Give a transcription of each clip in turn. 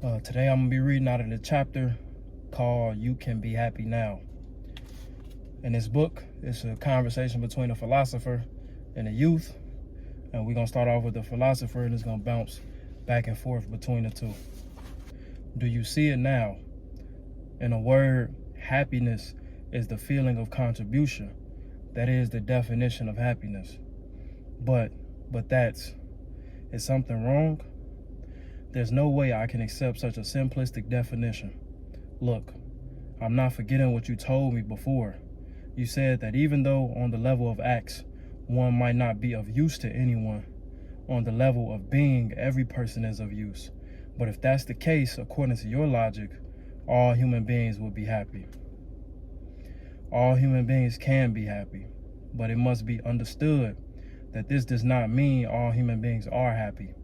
Today I'm going to be reading out of the chapter called You Can Be Happy Now. In this book, it's a conversation between a philosopher and a youth. And we're going to start off with the philosopher, and it's going to bounce back and forth between the two. Do you see it now? In a word, happiness is the feeling of contribution. That is the definition of happiness. But is something wrong? There's no way I can accept such a simplistic definition. Look, I'm not forgetting what you told me before. You said that even though on the level of acts, one might not be of use to anyone, on the level of being, every person is of use. But if that's the case, according to your logic, all human beings will be happy. All human beings can be happy, but it must be understood that this does not mean all human beings are happy.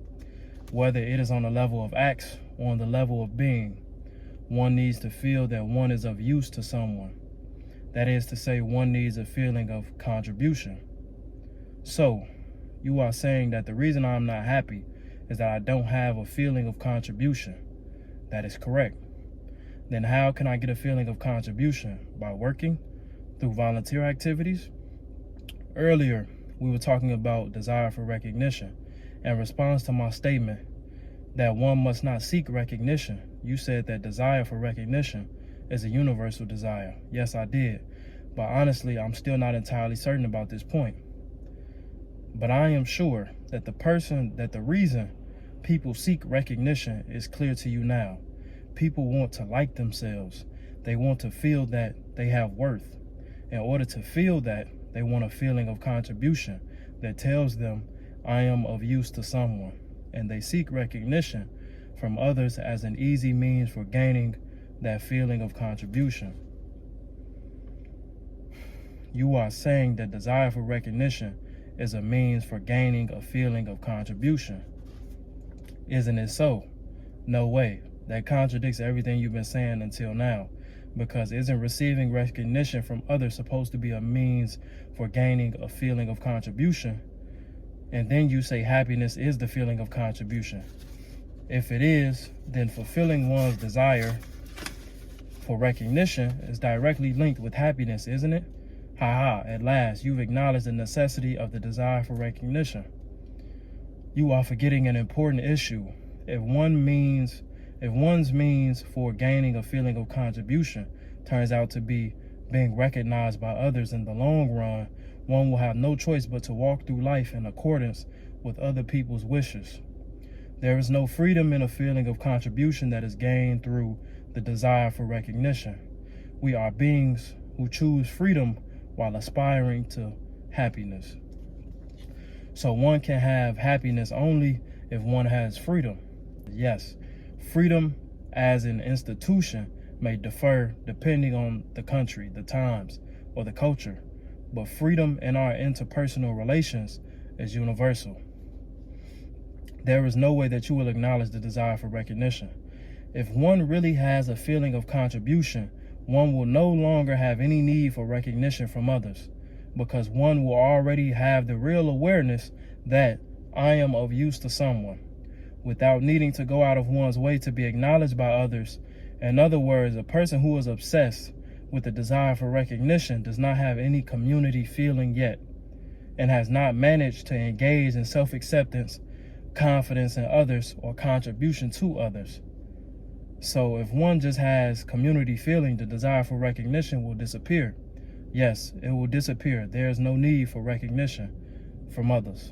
Whether it is on the level of acts or on the level of being, one needs to feel that one is of use to someone. That is to say, one needs a feeling of contribution. So, you are saying that the reason I'm not happy is that I don't have a feeling of contribution. That is correct. Then how can I get a feeling of contribution? By working? Through volunteer activities? Earlier, we were talking about desire for recognition. In response to my statement that one must not seek recognition, you said that desire for recognition is a universal desire. Yes, I did. But honestly, I'm still not entirely certain about this point. But I am sure that the reason people seek recognition is clear to you now. People want to like themselves. They want to feel that they have worth. In order to feel that, they want a feeling of contribution that tells them, I am of use to someone, and they seek recognition from others as an easy means for gaining that feeling of contribution. You are saying that desire for recognition is a means for gaining a feeling of contribution. Isn't it so? No way. That contradicts everything you've been saying until now, because isn't receiving recognition from others supposed to be a means for gaining a feeling of contribution? And then you say happiness is the feeling of contribution. If it is, then fulfilling one's desire for recognition is directly linked with happiness, isn't it? At last, you've acknowledged the necessity of the desire for recognition. You are forgetting an important issue. If one's means for gaining a feeling of contribution turns out to be being recognized by others in the long run, one will have no choice but to walk through life in accordance with other people's wishes. There is no freedom in a feeling of contribution that is gained through the desire for recognition. We are beings who choose freedom while aspiring to happiness. So one can have happiness only if one has freedom. Yes, freedom as an institution may differ depending on the country, the times, or the culture. But freedom in our interpersonal relations is universal. There is no way that you will acknowledge the desire for recognition. If one really has a feeling of contribution, one will no longer have any need for recognition from others, because one will already have the real awareness that I am of use to someone, without needing to go out of one's way to be acknowledged by others. In other words, a person who is obsessed with the desire for recognition does not have any community feeling yet, and has not managed to engage in self-acceptance, confidence in others, or contribution to others. So if one just has community feeling, the desire for recognition will disappear. Yes, it will disappear. There is no need for recognition from others.